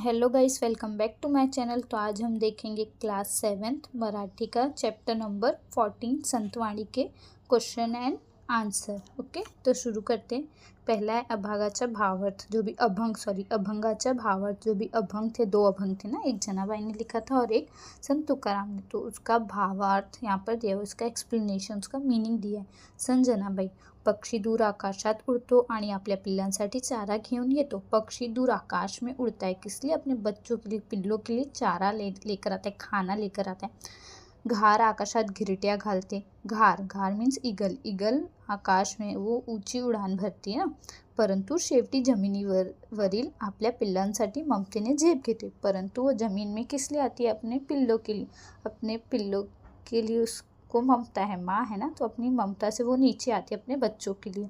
Hello guys, welcome back to my channel. तो आज हम देखेंगे क्लास 7th मराठी का चैप्टर नंबर 14 संतवाणी के क्वेश्चन एंड आंसर। ओके, तो शुरू करते हैं। पहला है अभागाचा भावार्थ, जो भी अभंगाचा भावार्थ, जो भी अभंग थे, दो अभंग थे ना, एक जनाबाई ने लिखा था और एक संत तुकाराम ने। तो उसका भावार्थ यहाँ पर दिया, उसका एक्सप्लेनेशन, उसका मीनिंग दिया है। संत जनाबाई, पक्षी दूर आकाशात उड़तो आणि आपल्या पिल्लांसाठी चारा घेऊन येतो। पक्षी दूर आकाश में उड़ता है, किस लिए? अपने बच्चों के लिए, पिल्लों के लिए चारा लेकर आता है, खाना लेकर आता है। घार आकाशात घिरट्या घालते। घार घार मीन्स ईगल, ईगल आकाश में वो ऊंची उडान भरती है ना, परंतु शेवटी जमिनीवरील आपल्या पिल्लांसाठी ममतेने झेप घेते। परंतु वो जमीन में किस लिए आती है? अपने पिल्लों के लिए, अपने पिल्लों के लिए उसको ममता है, माँ है ना, तो अपनी ममता से वो नीचे आती है अपने बच्चों के लिए।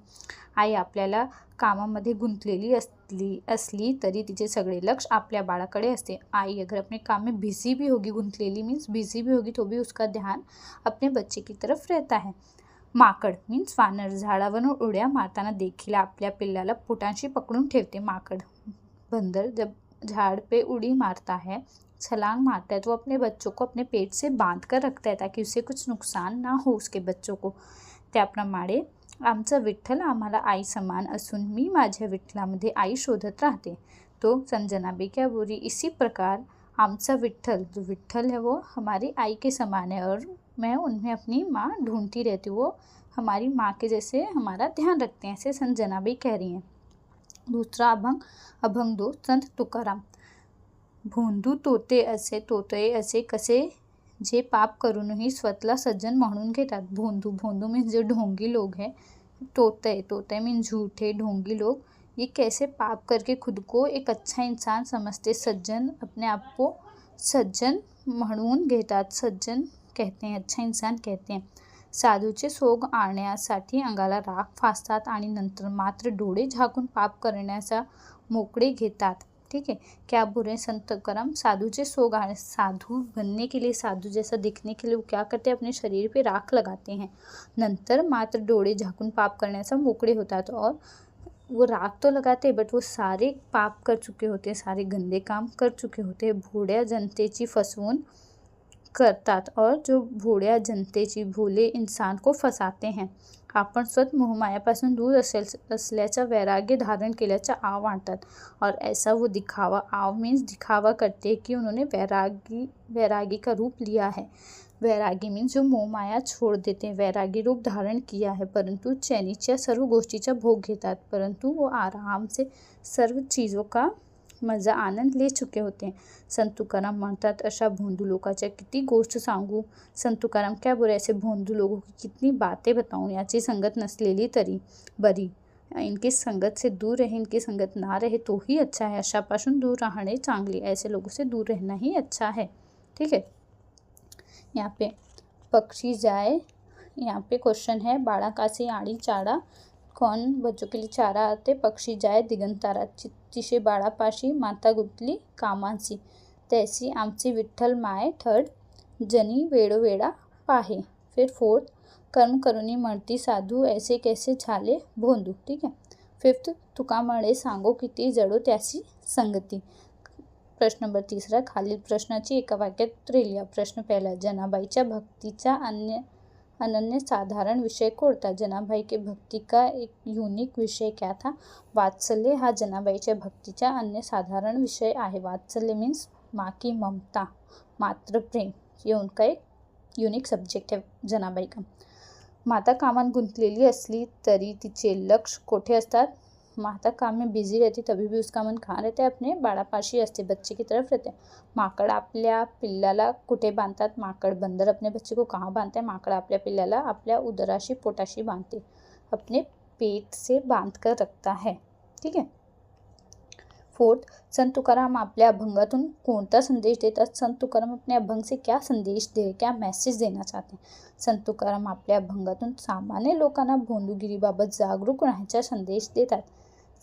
आई आपल्याला कामामध्ये गुंतलेली असली तरी तिचे सगळे लक्ष आपल्या बाळाकडे असते। आई अगर अपने काम में बिजी भी होगी, गुंतलेली मीन्स बिजी भी होगी, तो भी उसका ध्यान अपने बच्चे की तरफ रहता है। माकड मीन्स वानर, झाडावरून उड्या मारताना देखील आपल्या पिल्लाला पोटांशी पकडून ठेवते। माकड बंदर जब झाड़ पे उड़ी मारता है, छलांग मारता है, तो अपने बच्चों को अपने पेट से बांध कर रखता है ताकि उससे कुछ नुकसान ना हो उसके बच्चों को। त्याप्रमाणे आमचा विठ्ठल आम्हाला आई समान असून मी माझ्या विठ्ठलामध्ये आई शोधत राहते। तो संजनाबाई क्या बोली, इसी प्रकार आमचा विठ्ठल, जो विठ्ठल है वो हमारी आई के समान है और मैं उनमें अपनी माँ ढूंढती रहती हूँ। वो हमारी माँ के जैसे हमारा ध्यान रखते हैं, ऐसे संजनाबाई कह रही हैं। दूसरा अभंग, अभंग 2, संत तुकाराम। भोंदू तोते असे कसे, जे पाप करूनही स्वतःला सज्जन म्हणून घेतात। भोंदू, भोंदू मीन्स जो ढोंगी लोग हैं। तोते मीन्स झूठे ढोंगी लोग। ये कैसे पाप करके खुद को एक अच्छा इंसान समझते, सज्जन, अपने आप को सज्जन म्हणून घेतात, सज्जन कहते हैं, अच्छा इंसान कहते हैं। साधूचे सोग आणण्यासाठी अंगाला राख फासतात आणि नंतर मात्र डोळे झाकून पाप करण्याचा मोकळे घेतात। ठीक है, क्या बोल रहे हैं संत तुकाराम? साधु सोग, साधु बनने के लिए, साधु जैसा दिखने के लिए वो क्या करते हैं? अपने शरीर पे राख लगाते हैं, नंतर मात्र डोळे झाकून पाप करण्याचा मोकळे होतात। और वो राख तो लगाते हैं बट वो सारे पाप कर चुके होते हैं, सारे गंदे काम कर चुके होते हैं, भोळ्या जनतेची फसवून करतात और जो भोळ्या जनतेची, भोले इंसान को फसाते हैं। आपण स्वतः मोहमायापासून दूर असल्याचा वैराग्य धारण केल्याचा आव आणतात और ऐसा वो दिखावा, आव मीन्स दिखावा करते हैं कि उन्होंने वैरागी का रूप लिया है। वैरागी मीन्स जो मोहमाया छोड़ देते हैं, वैरागी रूप धारण किया है, परंतु चैनीच्या सर्व गोष्टीचा भोग घेतात, परंतु वो आराम से सर्व चीज़ों का मजा आनंद ले चुके होते हैं। संत तुकाराम म्हणतात, अशा भोंदू लोकांच्या किती गोष्ट सांगू। संत तुकाराम क्या बोले, ऐसे भोंदू लोगों की कितनी बातें बताऊँ, याची संगत नसलेली तरी बरी। इनकी संगत से दूर रहे, इनकी संगत ना रहे तो ही अच्छा है, अशापासून दूर राहणे चांगले, ऐसे लोगों से दूर रहना ही अच्छा है। ठीक है, यहाँ पे पक्षी जाए, यहाँ पे क्वेश्चन है, बाळाकासी आडी चारा, कौन बच्चों के लिए चारा आते? पक्षी जाए दिगंतारा, चित्तीशे बाळापाशी, माता गुंतली कामांसी, तैसी आमची विठ्ठल माय ठड, जनी वेळोवेळा पाहे। फिर फोर्थ, कर्म करुणी म्हणती साधू, ऐसे कैसे झाले भोंदू। ठीक है। फिफ्थ, तुका म्हणे सांगो किती जडो त्याची संगती। प्रश्न नंबर 3, खालील प्रश्नाची एका वाक्यात उत्तरे लिहा। प्रश्न पहला, जनाबाईच्या भक्तीचा अनन्य साधारण विषय कोणता? जनाबाई के भक्ति का एक यूनिक विषय क्या था? वात्सल्य हा जनाबाईच्या भक्तीचा अन्य साधारण विषय आहे। वात्सल्य मीन्स माँ की ममता, मातृ प्रेम, ये उनका एक यूनिक सब्जेक्ट है जनाबाई का। माता कामात गुंतलेली असली तरी तिचे लक्ष कोठे असतात? माता काम में बिजी रहती तभी भी उसका मन कहाँ रहता है? अपने बाळापाशी असते, बच्चे की तरफ रहते हैं। माकड आपल्या पिल्लाला कुठे बांधतात? माकड बंदर अपने बच्चे को कहाँ बांधते हैं? माकड आपल्या पिल्लाला आपल्या उदराशी, पोटाशी बांधते, अपने पेट से बांध कर रखता है। ठीक है। फोर्थ, संत तुकाराम आपल्या अभंगातून कोणता संदेश देतात? संत तुकाराम अपने अभंग से क्या संदेश क्या मैसेज देना चाहते हैं? संत तुकाराम आपल्या अभंगातून सामान्य लोकांना भोंदूगिरीबाबत जागरूक राहण्याचा संदेश देतात।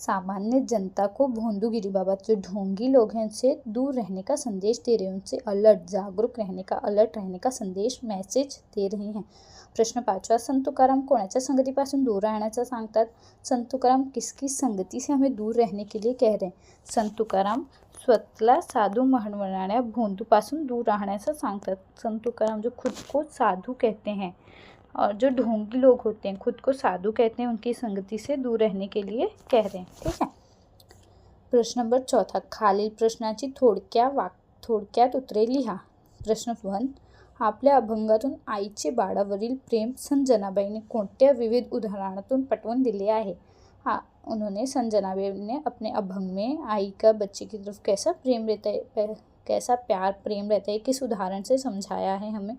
सामान्य जनता को भोंदूगिरीबाबत जो ढोंगी लोग हैं उनसे दूर रहने का संदेश दे रहे हैं, उनसे अलर्ट जागरूक रहने का अलर्ट रहने का संदेश मेसेज दे रहे हैं। प्रश्न 5 संत तुकाराम कोणाच्या संगतीपासून दूर राहण्याचं सांगतात? संत तुकाराम किसकी संगती से हमें दूर रहने के लिए कह रहे हैं? संत तुकाराम स्वतःला साधू म्हणणाऱ्या भोंदूपासून दूर राहण्याचं सांगतात। संत तुकाराम जो खुद को साधु कहते हैं और जो ढोंगी लोग होते हैं खुद को साधु कहते हैं, उनकी संगति से दूर रहने के लिए कह रहे हैं। ठीक है। प्रश्न नंबर 4 खालील प्रश्नाची थोडक्यात उत्तरे लिहा। प्रश्न 1 आपल्या अभंगातून आईचे बाळावरील प्रेम संत जनाबाईने कोणत्या विविध उदाहरणातून पटवून दिले आहे? उन्होंने संत जनाबाई ने अपने अभंग में आई का बच्चे की तरफ कैसा प्रेम रहता है, कैसा प्यार प्रेम रहता है, किस उदाहरण से समझाया है हमें?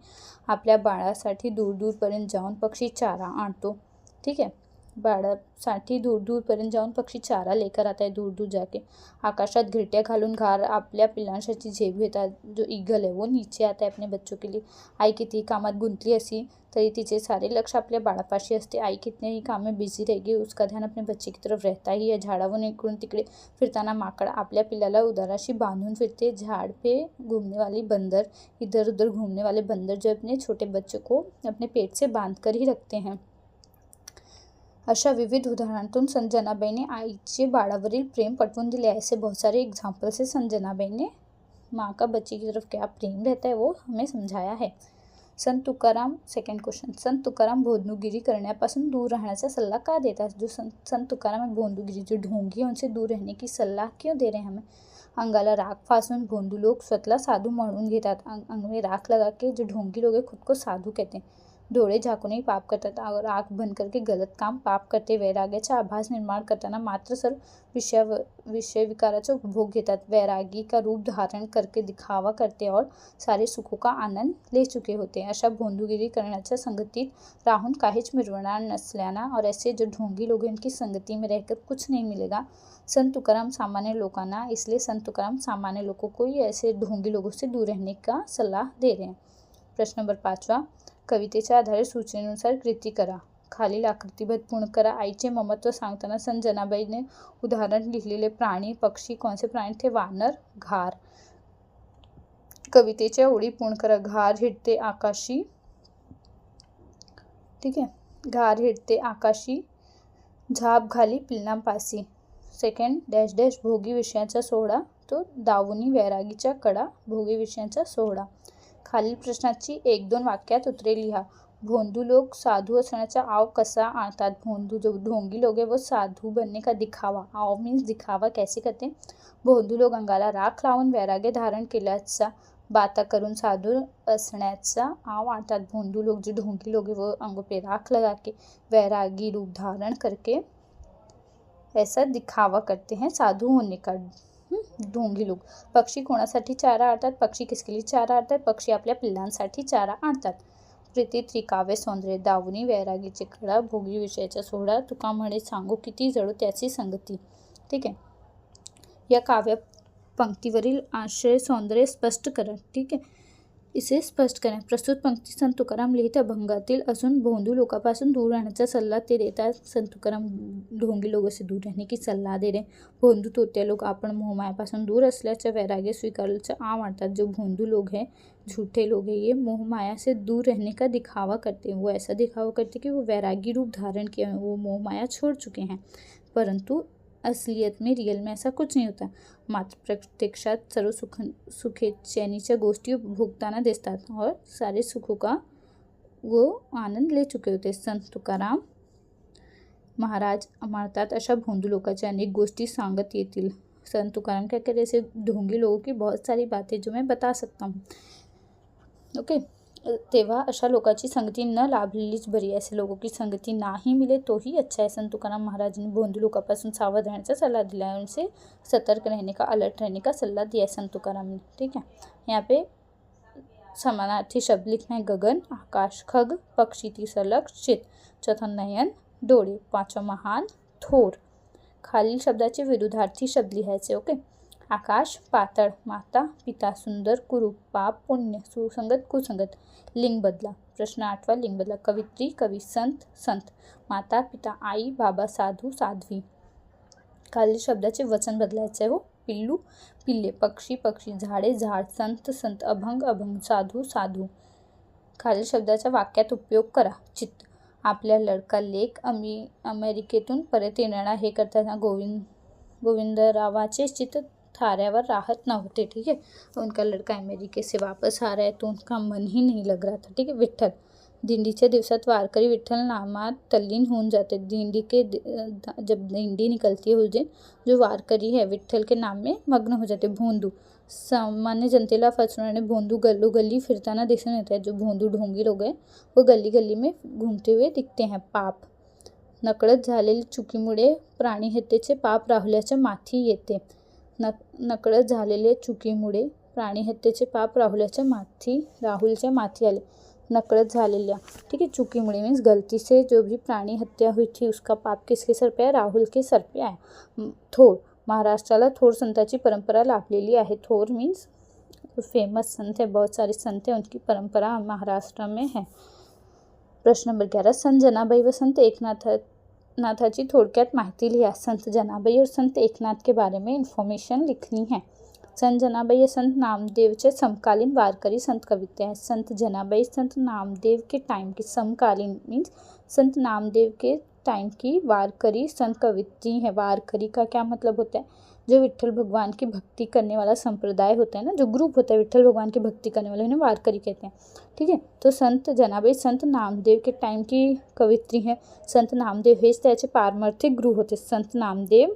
आपल्या बाळासाठी दूर दूरपर्यंत जाऊन पक्षी चारा आणतो। ठीक है, बाळासाठी दूर दूरपर्यंत जाऊन पक्षी चारा लेकर आता है दूर दूर जाके। आकाशात घिरट्या घालून घार आपल्या पिल्लांसाठी झेप घेतात, जो ईगल है वो नीचे आता है अपने बच्चों के लिए। आई कितीही कामात गुंतली असली तरी तिचे सारे लक्ष आपल्या बाळापाशी असते। आई कितनेही काम में बिझी रहेगी, उसका ध्यान अपने बच्चे की तरफ रहता ही है। झाडावरून इकडून तिकडे फिरताना माकड आपल्या पिल्लाला उदाराशी बांधून फिरते। झाड़ पे घूमने वाली बंदर, इधर उधर घूमने वाले बंदर जो अपने छोटे बच्चों को अपने पेट से बांध कर ही रखते हैं। अशा विविध उदाहरणातून संत जनाबाईने आईचे बाळावरील प्रेम पटवून दिले। ऐसे बहुत सारे एग्जाम्पल से संत जनाबाई ने माँ का बच्चे की तरफ क्या प्रेम रहता है वो हमें समझाया है। संत तुकाराम सेकंड क्वेश्चन संत तुकाराम भोंदूगिरी करण्यापासून दूर राहण्याचा सल्ला का देता है? जो संत तुकाराम भोंदूगिरी जो ढोंगी है उनसे दूर रहने की सल्ला क्यों दे रहे हैं हमें? अंगाला राख फासून भोंदू लोग स्वतःला साधू म्हणून घेतात। अंग में राख लगा के जो ढोंगी लोग हैं खुद को साधू कहते हैं। डोळे झाकूनही पाप करतात और आँख बंद करके गलत काम पाप करते। वैराग्याचा आभास निर्माण करताना मात्र सर्व विषय विकाराचा उपभोग घेतात। वैरागी का रूप धारण करके दिखावा करते और सारे सुखों का आनंद ले चुके होते हैं। अशा भोंदूगिरी करण्याच्या संगतीत राहून काहीच मिळवणार नसल्याना और ऐसे जो ढोंगी लोग हैं उनकी संगति में रहकर कुछ नहीं मिलेगा। संत तुकाराम सामान्य लोकांना इसलिए संत तुकाराम सामान्य लोगों को ही ऐसे ढोंगी लोगों से दूर रहने का सल्ला दे रहे हैं। प्रश्न नंबर 5 कवितेच्या आधारे सूचनेनुसार कृती करा। खालील आकृतीबद्ध पूर्ण करा। आईचे ममत्व सांगताना संत जनाबाईने उदाहरण लिहिलेले प्राणी पक्षी कोणते प्राणी थे? वानर, घार। कवितेच्या ओळी पूर्ण करा। घार हिडते आकाशी, ठीक है, घार हिडते आकाशी, झाप घाली पिल्लांपासी। सेकंड डॅश डॅश भोगी विषयाचा सोहळा, तो दावुनी वैरागीच्या कडा भोगी विषयाचा सोहळा। खालील प्रश्नाची 1-2 वाक्यात उत्तरे लिहा। भोंदू लोग साधु असण्याचा आव कसा आणतात? भोंदू जो ढोंगी लोग हैं वो साधु बनने का दिखावा, आव मीन्स दिखावा कैसे करते हैं? भोंदू लोग अंगाला राख लावून वैराग्य धारण केल्याचा बाता करून साधु असण्याचा आव आणतात। भोंदू लोग जो ढोंगी लोग हैं वो अंगों पे राख लगा के वैरागी रूप धारण करके ऐसा दिखावा करते हैं साधु होने का। ढोंगी लोग। पक्षी कोणासाठी चारा आणतात? पक्षी किसके लिए चारा आणतात? पक्षी आपल्या पिल्लांसाठी चारा आणतात। प्रीती त्रिकाव्य सौंदर्य, दावुनी वैरागीचे कडा, भोगी विषयाचा सोहळा, तुका म्हणे सांगू किती जळू त्याची संगती। ठीक है, या काव्य पंक्तीवरील आशय सौंदर्य स्पष्ट करा। ठीक है, इसे स्पष्ट करें। प्रस्तुत पंक्ती संत तुकाराम लिहित अभंगातील असून भोंदू लोकांपासून दूर राहण्याचा सल्ला ते देतात। संत तुकाराम ढोंगी लोगों से दूर रहने की सल्ला दे रहे। भोंदू तोत्या लोग आपण मोहमायापासून दूर असल्याच्या वैराग्य स्वीकारल्याचं आव आणतात। जो भोंदू लोग हैं, झूठे लोग हैं, ये मोहमाया से दूर रहने का दिखावा करते हैं। वो ऐसा दिखावा करते कि वो वैरागी रूप धारण किए हैं, वो मोहमाया छोड़ चुके हैं, परंतु असलियत में रियल में ऐसा कुछ नहीं होता। मात्र प्रत्यक्षात सर्व सुखे चैनीच्या गोष्टी भोगताना दिसतात और सारे सुखों का वो आनंद ले चुके होते। संत तुकाराम महाराज म्हणतात अशा भोंदू लोकांच्या अनेक गोष्टी सांगत येतील। संत तुकाराम क्या कह रहे, ऐसे ढोंगी लोगों की बहुत सारी बातें जो मैं बता सकता हूँ। ओके, तेव्हा अशा लोकांची संगती न लाभलेलीच बरी। ऐसे लोगों की संगती नाही मिले तो ही अच्छा है। संत तुकाराम महाराज ने भोंदू लोकांपासून सावध रहण्याचा सल्ला दिला है, उनसे सतर्क रहने का, अलर्ट रहने का सल्ला दिया है संत तुकाराम ने। ठीक है, यहाँ पे समानार्थी शब्द लिखना है। गगन, आकाश, खग, पक्षी, तीसरा लक्ष, चित, चौथा नयन, डोळे, पाचवा महान, थोर। खालील शब्दाचे विरुद्धार्थी शब्द लिहायचे। ओके, आकाश पातळ, माता पिता, सुंदर कुरूप, पाप पुण्य, सुसंगत कुसंगत। लिंग बदला। प्रश्न 8 लिंग बदला। कवित्री कवी, संत संत, माता पिता आई बाबा, साधू साध्वी। खालील शब्दाचे वचन बदलायचे आहे हो. पिल्लू पिल्ले, पक्षी पक्षी, झाडे झाड, संत संत, अभंग अभंग, साधू साधू. खालील शब्दाचा वाक्यात उपयोग करा. चित्त, आपल्या लड़का लेक अमेरिकेतून परत येणारा हे करताना गोविंदरावाचे चित्त थाऱ्यावर राहत नव्हते. ठीक है, उनका लड़का अमेरिके से वापस आ रहा है तो उनका मन ही नहीं लग रहा था. ठीक है. विठ्ठल, दिंडीच्या दिवसात वारकरी विठ्ठल नामात तल्लीन होऊन जाते. जब दिंडी निकलती है उस दिन जो वारकरी है विठ्ठल के नाम में मग्न हो जाते. भोंदू, सामान्य जनतेला फसवणारे भोंदू गल्लोगल्ली फिरताना दिसून येत आहेत. जो भोंदू ढोंगी लोक आहे वो गल्ली गल्ली में घूमते हुए दिखते हैं. पाप, नकळत झालेल्या चुकीमुळे प्राणीहत्येचे पाप राहुल्याच्या माथी येते. नकळत झालेल्या चुकीमुळे प्राणीहत्येचे पाप राहुलच्या माथी आले. नकळत झालेल्या, ठीक है, चुकीमुळे मीन्स गलती से जो भी प्राणी हत्या हुई थी उसका पाप किसके सर पे आया? राहुल के सर पे आया. थोर, महाराष्ट्राला थोर संतांची परंपरा लाभलेली आहे. थोर मीन्स फेमस संत है, बहुत सारे संत हैं, उनकी परंपरा महाराष्ट्र में है. प्रश्न नंबर 11, संत जनाबाई व संत एकनाथाची थोडक्यात माहिती लिहा. संत जनाबाई और संत एकनाथ के बारे में इन्फॉर्मेशन लिखनी है. संत जनाबाई ये संत नामदेवचे समकालीन वारकरी संत कविते हैं. संत जनाबाई संत नामदेव के टाइम की समकालीन मीन्स संत नामदेव के टाइम की वारकरी संत कवित्री है. वारकरी का क्या मतलब होता है? जो विठ्ठल भगवान की भक्ति करने वाला संप्रदाय होता है ना, जो ग्रुप होता है विठ्ठल भगवान की भक्ति करने वाले, उन्हें वारकरी कहते हैं. ठीक है. तो संत जनाबाई संत नामदेव के टाइम की कवित्री है. संत नामदेव हेच त्याचे पारमार्थिक गुरु होते. संत नामदेव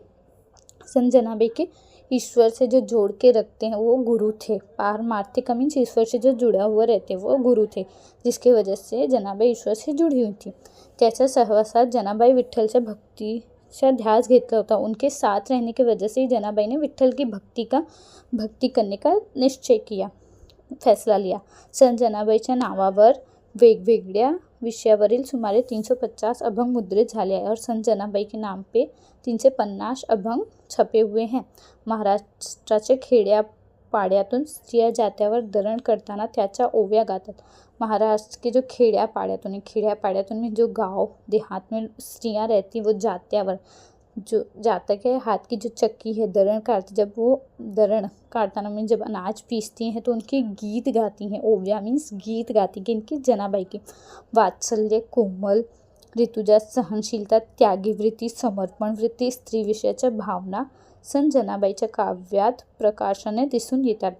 संत जनाबाई के ईश्वर से जो जोड़ के रखते हैं वो गुरु थे. पारमार्थिक मीन्स ईश्वर से जो जुड़ा हुआ रहते वो गुरु थे, जिसके वजह से जनाबाई ईश्वर से जुड़ी हुई थी. त्याच्या सहवासात जनाबाई विठ्ठलच्या भक्तीचा ध्यास घेतला होता. उनके साथ रहने की वजह से जनाबाई ने विठ्ठल की भक्ति करने का निश्चय किया, फैसला लिया. संत जनाबाईच्या नावावर वेगवेगळ्या विषयावरील सुमारे 350 अभंग मुद्रित झाले आहे और संत जनाबाई के नाम पे 350 अभंग छपे हुए हैं. महाराष्ट्राचे खेड्यापाड्यातून स्त्रिया जात्यावर दळण करताना त्याच्या ओव्या गातात. महाराष्ट्र के जो खेड्यापाड्यातून में जो गांव देहात में स्त्रियां रहती वो जात्यावर, जो जातक है हाथ की जो चक्की है दरण काटती, जब वो दरण काटताना मीन जब अनाज पीसती हैं तो उनके गीत गाती हैं. ओव्या मीन्स गीत गाती हैं इनकी जनाबाई की. वात्सल्य, कोमल, ऋतुजा, सहनशीलता, त्यागी वृत्ती, समर्पण वृत्ती, स्त्री विषयाच्या भावना संत जनाबाईच्या काव्यात प्रकाशाने दिसून येतात.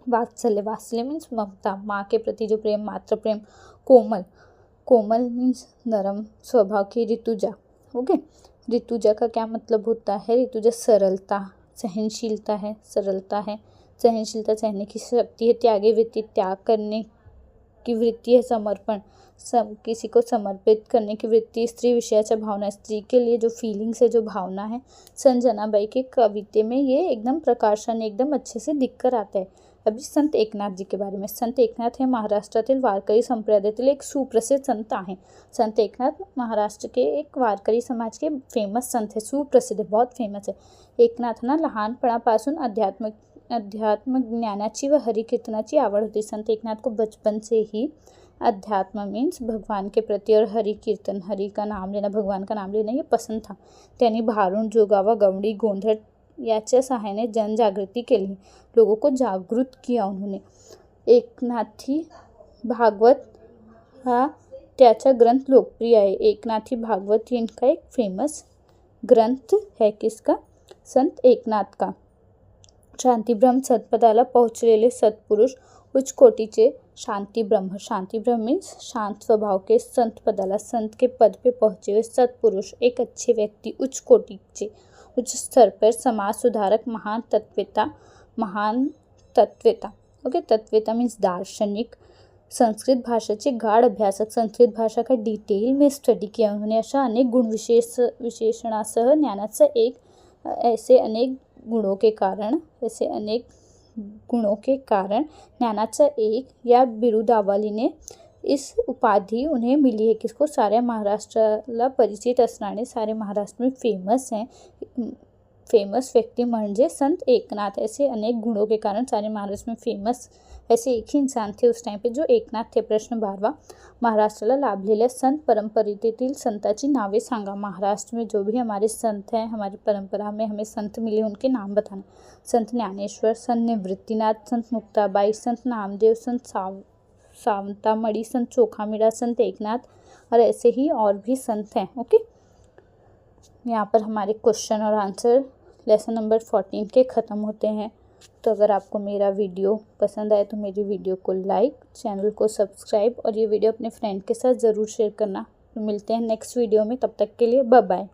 वात्सल्य मीन्स ममता, माँ के प्रति जो प्रेम, मातृ प्रेम. कोमल मीन्स नरम स्वभाव की. ऋतुजा, ओके. ऋतुजा का क्या मतलब होता है? ऋतुजा सरलता, सहनशीलता है, सहनशीलता सहने की शक्ति है. त्यागी वृत्ति, त्याग करने की वृत्ति है. समर्पण, किसी को समर्पित करने की वृत्ति. स्त्री विषयाच्या भावना, स्त्री के लिए जो फीलिंग्स है, जो भावना है, संत जनाबाई के कविते में ये एकदम प्रकाशन एकदम अच्छे से दिख कर आता है. अभी संत एकनाथ जी के बारे में. संत एकनाथ हे महाराष्ट्रातील वारकरी संप्रदायातील एक सुप्रसिद्ध संत आहे. संत एकनाथ महाराष्ट्र के एक वारकरी समाज के फेमस संत है, सुप्रसिद्ध है, बहुत फेमस है. एकनाथांना लहानपणापासून अध्यात्म ज्ञानाची व हरिकीर्तनाची आवड होती. संत एकनाथ को बचपन से ही अध्यात्म मीन्स भगवान के प्रति और हरि कीर्तन, हरि का नाम लेना, भगवान का नाम लेना ये पसंद था. त्यांनी भारुड, जोगावा, गवळी, गोंधळ याच्या सहाय्याने जनजागृती केली. लोगों को जागृत किया उन्होंने. एकनाथी भागवत हा त्याचा ग्रंथ लोकप्रिय आहे. एकनाथी भागवत इनका एक फेमस ग्रंथ है. किसका? संत एकनाथ का. शांतिब्रह्म सत्पदाला पहुँचलेले सत्पुरुष उच्च कोटीचे शांतिब्रह्म मीन्स शांत स्वभाव के संत पदाला, संत के पद पे पहुँचे हुए सत्पुरुष, एक अच्छे व्यक्ति, उच्च कोटि उच्च स्तर पर समाज सुधारक, महान तत्वेता. ओके. तत्वेता मीन्स दार्शनिक. संस्कृत भाषेचे गाढ अभ्यासक, संस्कृत भाषा का डिटेल में स्टडी किया उन्होंने. अशा अनेक गुण विशेषणासह ज्ञानाचा एक ऐसे अनेक गुणों के कारण ज्ञानाचा एक या बिरुदावलीने इस उपाधि उन्हें मिली है. किसको? साऱ्या महाराष्ट्राला परिचित असणारे, सारे महाराष्ट्र में फेमस व्यक्ती म्हणजे संत एकनाथ। ऐसे अनेक गुणों के कारण सारे महाराष्ट्र में फेमस ऐसे एक ही इंसान थे उस टाइम पे जो एकनाथ थे। प्रश्न 12 महाराष्ट्राला लाभलेल्या संत परंपरेतील संतांची नावे सांगा। महाराष्ट्र में जो भी हमारे संत हैं, हमारी परंपरा में हमें संत मिले, उनके नाम बताना। संत ज्ञानेश्वर, संत निवृत्तिनाथ, संत मुक्ताबाई, संत नामदेव, संत सावंतामणि, संत चोखामेड़ा, संत एकनाथ और ऐसे ही और भी संत हैं। ओके, यहाँ पर हमारे क्वेश्चन और आंसर लेसन नंबर 14 के ख़त्म होते हैं। तो अगर आपको मेरा वीडियो पसंद आए तो मेरी वीडियो को लाइक, चैनल को सब्सक्राइब और ये वीडियो अपने फ्रेंड के साथ ज़रूर शेयर करना। तो मिलते हैं नेक्स्ट वीडियो में, तब तक के लिए बाय बाय।